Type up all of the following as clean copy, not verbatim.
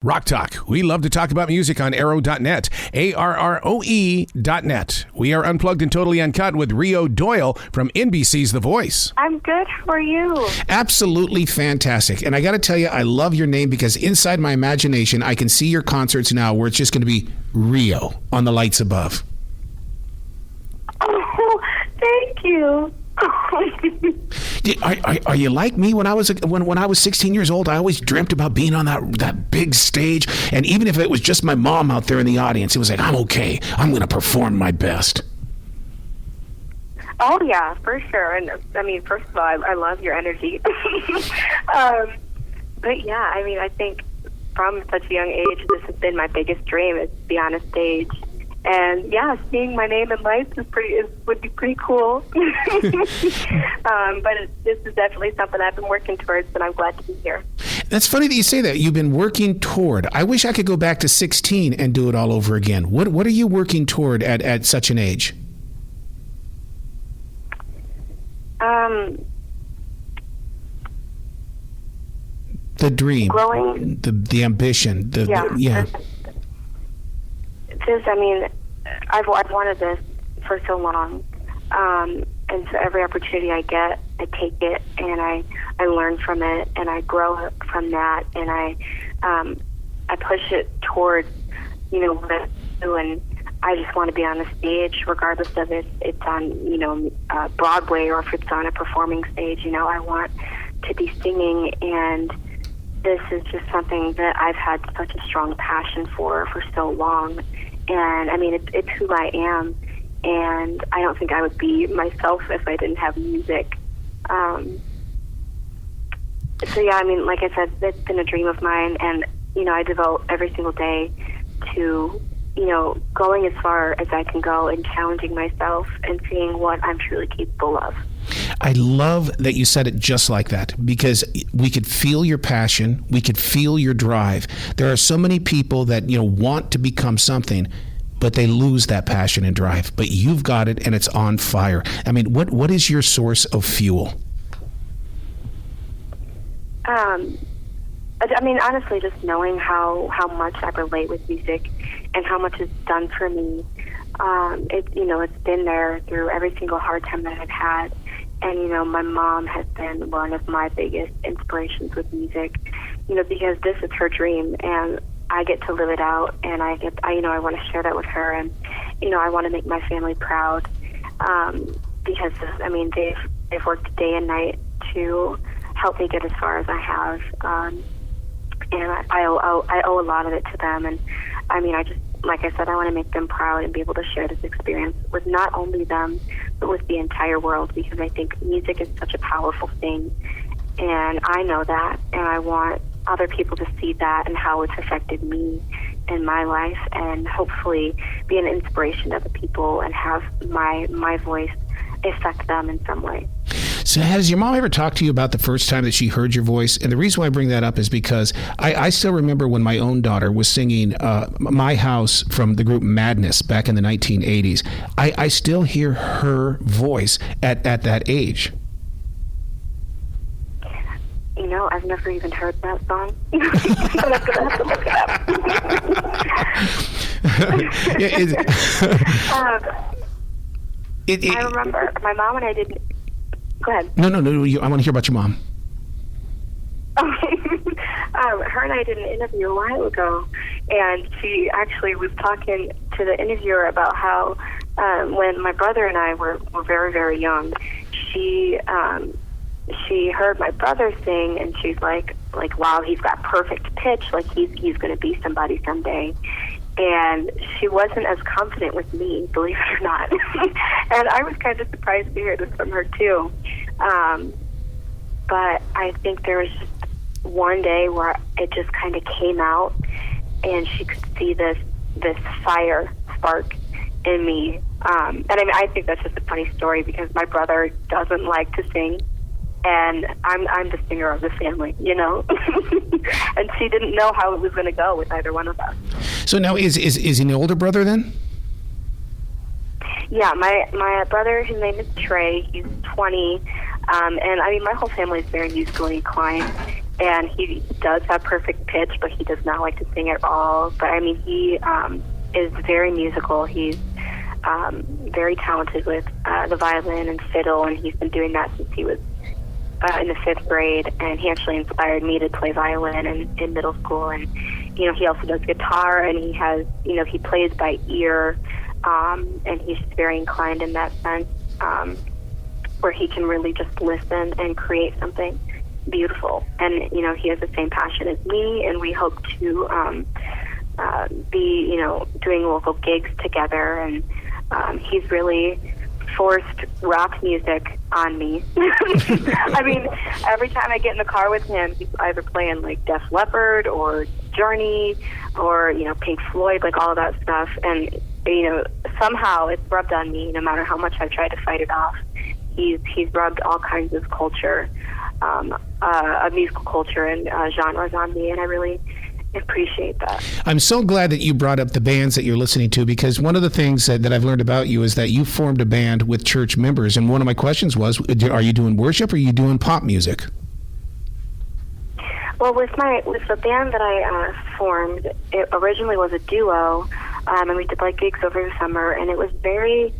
Rock Talk. We love to talk about music on Arrow.net, ARROE.net. We are unplugged and totally uncut with Rio Doyle from NBC's The Voice. I'm good. How are you? Absolutely fantastic. And I got to tell you, I love your name because inside my imagination, I can see your concerts now where it's just going to be Rio on the lights above. Oh, thank you. Are you like me? When I was 16 years old, I always dreamt about being on that big stage. And even if it was just my mom out there in the audience, it was like, I'm okay. I'm going to perform my best. Oh, yeah, for sure. And I mean, first of all, I love your energy. But yeah, I mean, I think from such a young age, this has been my biggest dream, is to be on a stage. And yeah, seeing my name in lights would be pretty cool. But this is definitely something I've been working towards, and I'm glad to be here. That's funny that you say that. You've been working toward. I wish I could go back to 16 and do it all over again. What are you working toward at such an age? The dream, growing, the ambition, yeah. I mean, I've wanted this for so long, and so every opportunity I get, I take it, and I learn from it, and I grow from that, and I push it towards, what I do, and I just want to be on a stage, regardless of if it's on, Broadway or if it's on a performing stage. I want to be singing, and this is just something that I've had such a strong passion for so long. And I mean, it's who I am, and I don't think I would be myself if I didn't have music. So yeah, I mean, like I said, it's been a dream of mine, and I devote every single day to going as far as I can go and challenging myself and seeing what I'm truly capable of. I love that you said it just like that, because we could feel your passion. We could feel your drive. There are so many people that, want to become something, but they lose that passion and drive. But you've got it, and it's on fire. I mean, what is your source of fuel? I mean, honestly, just knowing how much I relate with music and how much it's done for me. It's been there through every single hard time that I've had. And, my mom has been one of my biggest inspirations with music, because this is her dream, and I get to live it out, and I want to share that with her, and, I want to make my family proud, because, I mean, they've worked day and night to help me get as far as I have, and I owe a lot of it to them, and, I mean, like I said, I want to make them proud and be able to share this experience with not only them, but with the entire world, because I think music is such a powerful thing, and I know that, and I want other people to see that and how it's affected me in my life, and hopefully be an inspiration to other people and have my voice affect them in some way. So has your mom ever talked to you about the first time that she heard your voice? And the reason why I bring that up is because I still remember when my own daughter was singing My House from the group Madness back in the 1980s. I still hear her voice at that age. I've never even heard that song. But I'm going to have to look it up. I remember my mom and I didn't... Go ahead. No. I want to hear about your mom. Her and I did an interview a while ago, and she actually was talking to the interviewer about how when my brother and I were very, very young, she heard my brother sing, and she's like, wow, he's got perfect pitch, like he's going to be somebody someday. And she wasn't as confident with me, believe it or not. And I was kind of surprised to hear this from her, too. But I think there was just one day where it just kind of came out, and she could see this fire spark in me. And I mean, I think that's just a funny story, because my brother doesn't like to sing, and I'm the singer of the family, And she didn't know how it was going to go with either one of us. So now, is he an older brother then? Yeah, my brother, his name is Trey. He's 20, and I mean, my whole family is very musically inclined. and he does have perfect pitch, but he does not like to sing at all. But I mean, he is very musical. He's very talented with the violin and fiddle, and he's been doing that since he was in the 5th grade, and he actually inspired me to play violin in middle school. And he also does guitar, and he has he plays by ear, and he's very inclined in that sense, where he can really just listen and create something beautiful. And he has the same passion as me, and we hope to be doing local gigs together. And he's really forced rock music on me. I mean, every time I get in the car with him, he's either playing like Def Leppard or Journey or Pink Floyd, like all of that stuff. And somehow it's rubbed on me, no matter how much I've tried to fight it off. He's rubbed all kinds of culture, of musical culture and genres on me, and I really appreciate that. I'm so glad that you brought up the bands that you're listening to, because one of the things that I've learned about you is that you formed a band with church members, and one of my questions was, are you doing worship or are you doing pop music? Well, with the band that I formed, it originally was a duo, and we did like gigs over the summer, and it was very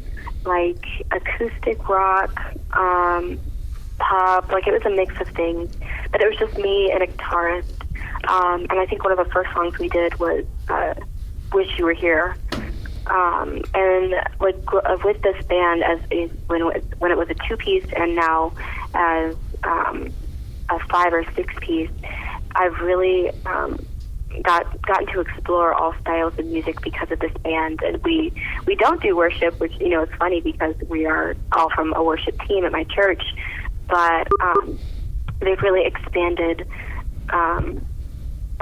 like acoustic rock, pop, like it was a mix of things, but it was just me and a guitarist. And I think one of the first songs we did was "Wish You Were Here." And with this band, when it was a 2-piece, and now as a 5 or 6-piece, I've really gotten to explore all styles of music because of this band. And we don't do worship, which is funny because we are all from a worship team at my church, but they've really expanded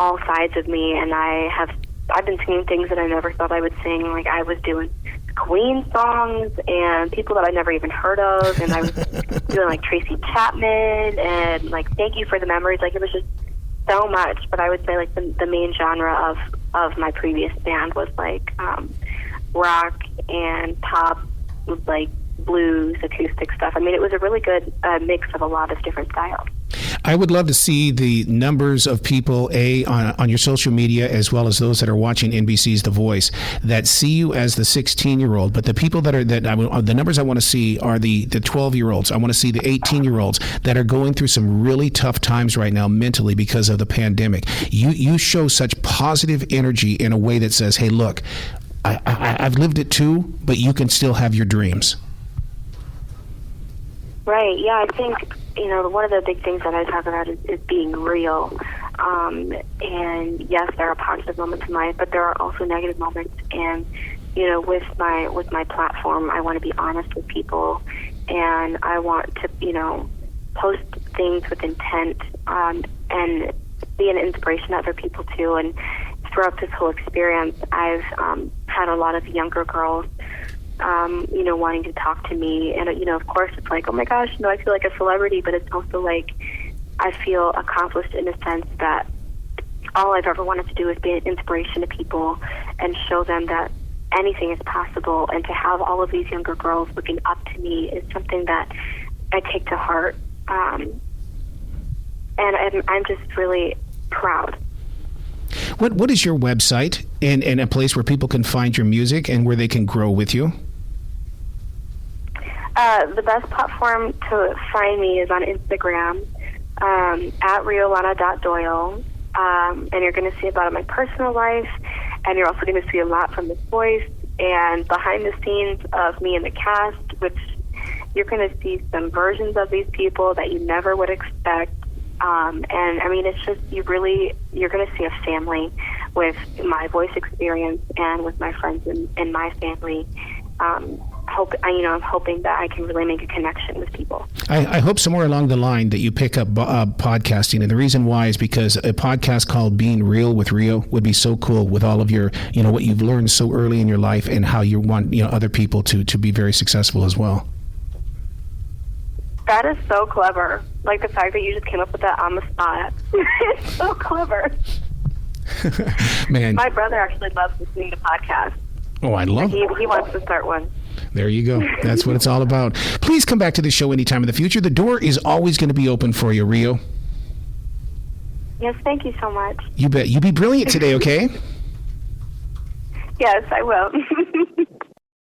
all sides of me, and I've been singing things that I never thought I would sing. Like I was doing Queen songs and people that I never even heard of, and I was doing like Tracy Chapman and like Thank You for the Memories. Like it was just so much. But I would say like the main genre of my previous band was like rock and pop with like blues, acoustic stuff. I mean, it was a really good mix of a lot of different styles. I would love to see the numbers of people, on your social media, as well as those that are watching NBC's The Voice, that see you as the 16-year-old. But the people the numbers I want to see are the 12-year-olds. I want to see the 18-year-olds that are going through some really tough times right now mentally because of the pandemic. You show such positive energy in a way that says, hey, look, I've lived it too, but you can still have your dreams. Right, yeah, I think, one of the big things that I talk about is being real. And yes, there are positive moments in life, but there are also negative moments. And, with my platform, I want to be honest with people, and I want to, post things with intent, and be an inspiration to other people too. And throughout this whole experience, I've had a lot of younger girls wanting to talk to me. And, of course, it's like, oh my gosh, I feel like a celebrity, but it's also like I feel accomplished in a sense that all I've ever wanted to do is be an inspiration to people and show them that anything is possible. And to have all of these younger girls looking up to me is something that I take to heart. And I'm just really proud. What is your website and a place where people can find your music and where they can grow with you? The best platform to find me is on Instagram, at riolana.doyle. And you're going to see about my personal life, and you're also going to see a lot from The Voice and behind the scenes of me and the cast, which you're going to see some versions of these people that you never would expect. And I mean, it's just, you're going to see a family with my voice experience and with my friends and my family. I'm hoping that I can really make a connection with people. I hope somewhere along the line that you pick up podcasting, and the reason why is because a podcast called Being Real with Rio would be so cool with all of your, what you've learned so early in your life and how you want, other people to be very successful as well. That is so clever. Like the fact that you just came up with that on the spot. It's so clever. Man. My brother actually loves listening to podcasts. Oh, I love it. He wants to start one. There you go. That's what it's all about. Please come back to the show anytime in the future. The door is always going to be open for you, Rio. Yes, thank you so much. You bet. You be brilliant today, okay? Yes, I will.